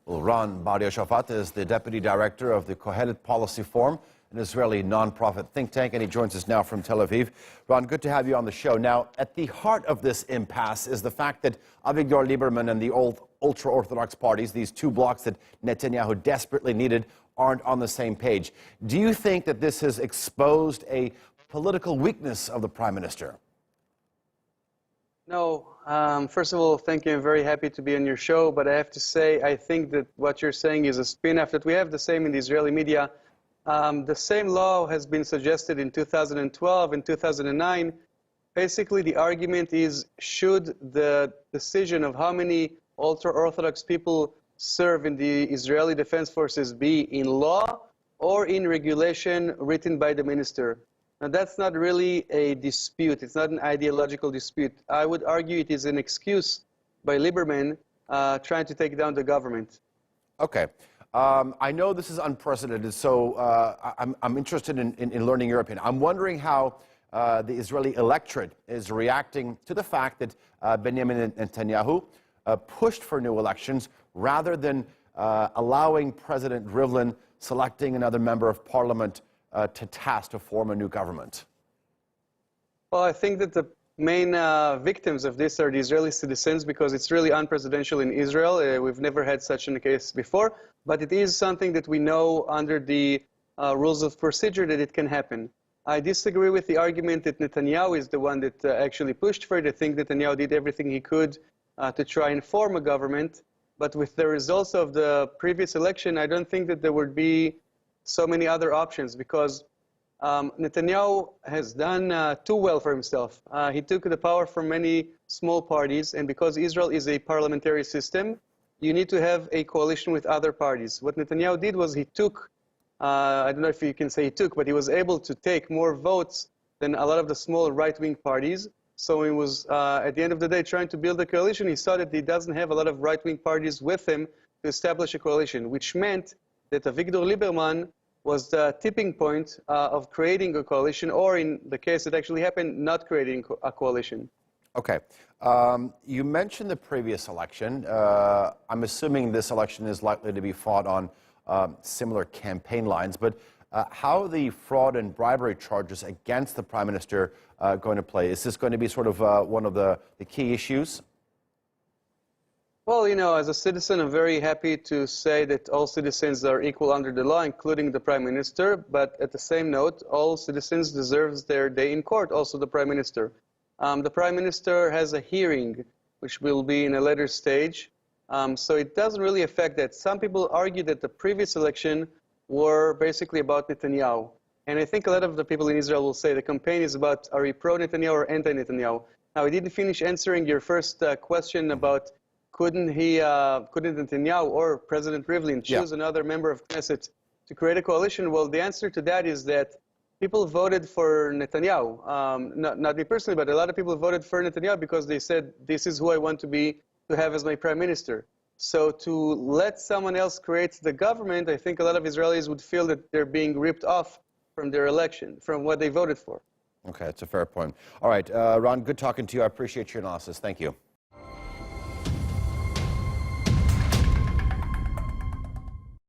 Well, Bar-Yoshafat is the Deputy Director of the Kohelet Policy Forum, an Israeli non-profit think tank, and he joins us now from Tel Aviv. Ron, good to have you on the show. Now, at the heart of this impasse is the fact that Avigdor Lieberman and the old ultra-Orthodox parties, these two blocs that Netanyahu desperately needed, aren't on the same page. Do you think that this has exposed a political weakness of the Prime Minister? No. First of all, thank you. I'm very happy to be on your show. But I have to say, I think that what you're saying is a spin-off, that we have the same in the Israeli media. The same law has been suggested in 2012 and 2009. Basically, the argument is, should the decision of how many ultra-Orthodox people serve in the Israeli Defense Forces be in law or in regulation written by the minister? Now, that's not really a dispute. It's not an ideological dispute. I would argue it is an excuse by Lieberman trying to take down the government. Okay. I know this is unprecedented, so I'm interested in learning your opinion. I'm wondering how the Israeli electorate is reacting to the fact that Benjamin Netanyahu pushed for new elections rather than allowing President Rivlin selecting another member of parliament to task to form a new government. Well, I think that the main victims of this are the Israeli citizens, because it's really unprecedented in Israel. We've never had such a case before, but it is something that we know under the rules of procedure that it can happen. I disagree with the argument that Netanyahu is the one that actually pushed for it. I think Netanyahu did everything he could to try and form a government, but with the results of the previous election, I don't think that there would be so many other options, because Netanyahu has done too well for himself. He took the power from many small parties, and because Israel is a parliamentary system, you need to have a coalition with other parties. What Netanyahu did was he took, I don't know if you can say he took, but he was able to take more votes than a lot of the small right-wing parties. So he was, at the end of the day, trying to build a coalition. He saw that he doesn't have a lot of right-wing parties with him to establish a coalition, which meant that Avigdor Lieberman was the tipping point of creating a coalition, or in the case that actually happened, not creating a coalition. Okay. You mentioned the previous election. I'm assuming this election is likely to be fought on similar campaign lines, but how are the fraud and bribery charges against the Prime Minister going to play? Is this going to be sort of one of the key issues? Well, you know, as a citizen, I'm very happy to say that all citizens are equal under the law, including the Prime Minister. But at the same note, all citizens deserve their day in court, also the Prime Minister. The Prime Minister has a hearing, which will be in a later stage. So it doesn't really affect that. Some people argue that the previous election were basically about Netanyahu. And I think a lot of the people in Israel will say the campaign is about, are we pro-Netanyahu or anti-Netanyahu? Now, I didn't finish answering your first question about couldn't Netanyahu or President Rivlin choose another member of Knesset to create a coalition? Well, the answer to that is that people voted for Netanyahu. Not me personally, but a lot of people voted for Netanyahu because they said, this is who I want to have as my prime minister. So to let someone else create the government, I think a lot of Israelis would feel that they're being ripped off from their election, from what they voted for. Okay, that's a fair point. All right, Ron, good talking to you. I appreciate your analysis. Thank you.